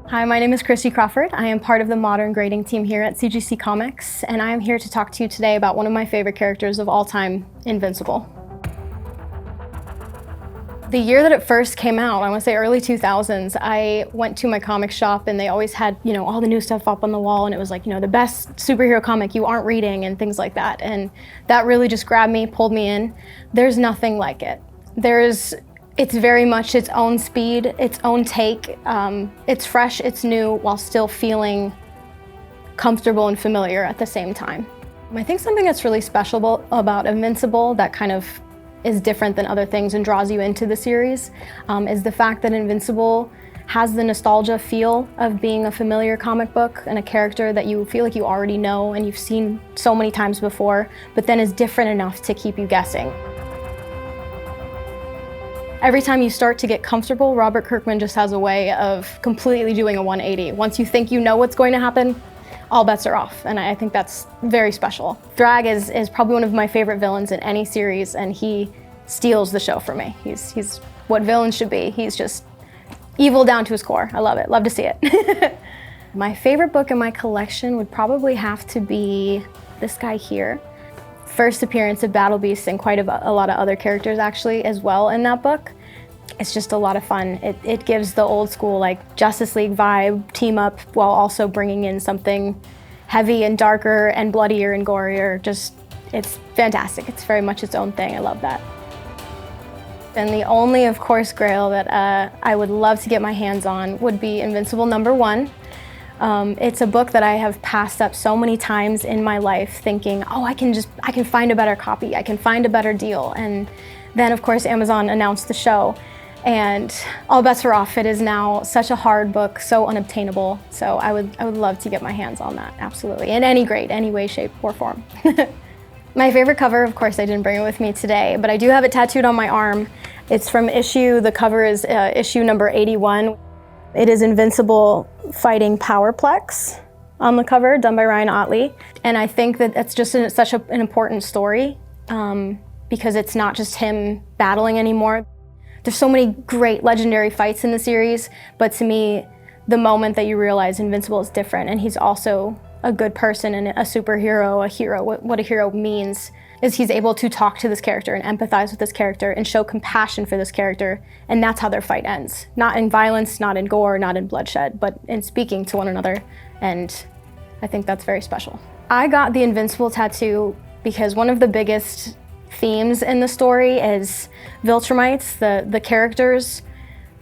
Hi, my name is Kristy Crawford. I am part of the modern grading team here at CGC Comics, and I am here to talk to you today about one of my favorite characters of all time, Invincible. The year that it first came out, I want to say early 2000s, I went to my comic shop and they always had, all the new stuff up on the wall, and it was like, the best superhero comic you aren't reading and things like that. And that really just grabbed me, pulled me in. There's nothing like it. It's very much its own speed, its own take. It's fresh, it's new, while still feeling comfortable and familiar at the same time. I think something that's really special about Invincible that kind of is different than other things and draws you into the series is the fact that Invincible has the nostalgia feel of being a familiar comic book and a character that you feel like you already know and you've seen so many times before, but then is different enough to keep you guessing. Every time you start to get comfortable, Robert Kirkman just has a way of completely doing a 180. Once you think you know what's going to happen, all bets are off, and I think that's very special. Drag is probably one of my favorite villains in any series, and he steals the show for me. He's what villains should be. He's just evil down to his core. I love it, love to see it. My favorite book in my collection would probably have to be this guy here. First appearance of Battle Beast and quite a lot of other characters actually as well in that book. It's just a lot of fun. It gives the old school like Justice League vibe, team up, while also bringing in something heavy and darker and bloodier and gorier. It's fantastic. It's very much its own thing. I love that. And the only, of course, grail that I would love to get my hands on would be Invincible #1. It's a book that I have passed up so many times in my life thinking, oh, I can find a better copy, I can find a better deal. And then of course Amazon announced the show and all bets are off. It is now such a hard book, so unobtainable. So I would love to get my hands on that, absolutely. In any grade, any way, shape, or form. My favorite cover, of course I didn't bring it with me today, but I do have it tattooed on my arm. It's from the cover is issue number 81. It is Invincible fighting Powerplex on the cover, done by Ryan Ottley. And I think that that's just such an important story because it's not just him battling anymore. There's so many great legendary fights in the series, but to me, the moment that you realize Invincible is different and he's also a good person and a superhero, a hero, what a hero means is he's able to talk to this character and empathize with this character and show compassion for this character, and that's how their fight ends. Not in violence, not in gore, not in bloodshed, but in speaking to one another, and I think that's very special. I got the Invincible tattoo because one of the biggest themes in the story is Viltrumites, the characters.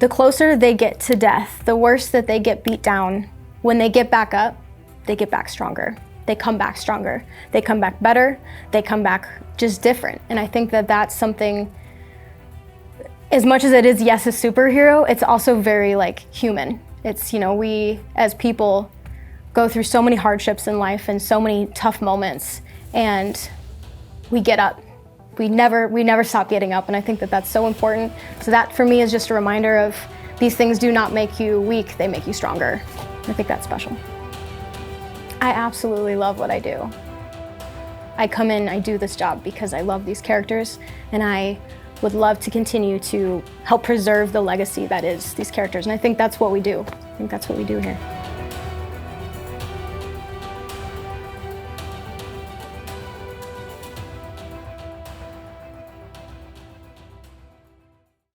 The closer they get to death, the worse that they get beat down. When they get back up, they get back stronger. They come back stronger. They come back better. They come back just different. And I think that that's something, as much as it is, yes, a superhero, it's also very human. It's, we as people go through so many hardships in life and so many tough moments, and we get up. We never stop getting up, and I think that that's so important. So that for me is just a reminder of these things do not make you weak, they make you stronger. I think that's special. I absolutely love what I do. I come in, I do this job because I love these characters, and I would love to continue to help preserve the legacy that is these characters, and I think that's what we do. I think that's what we do here.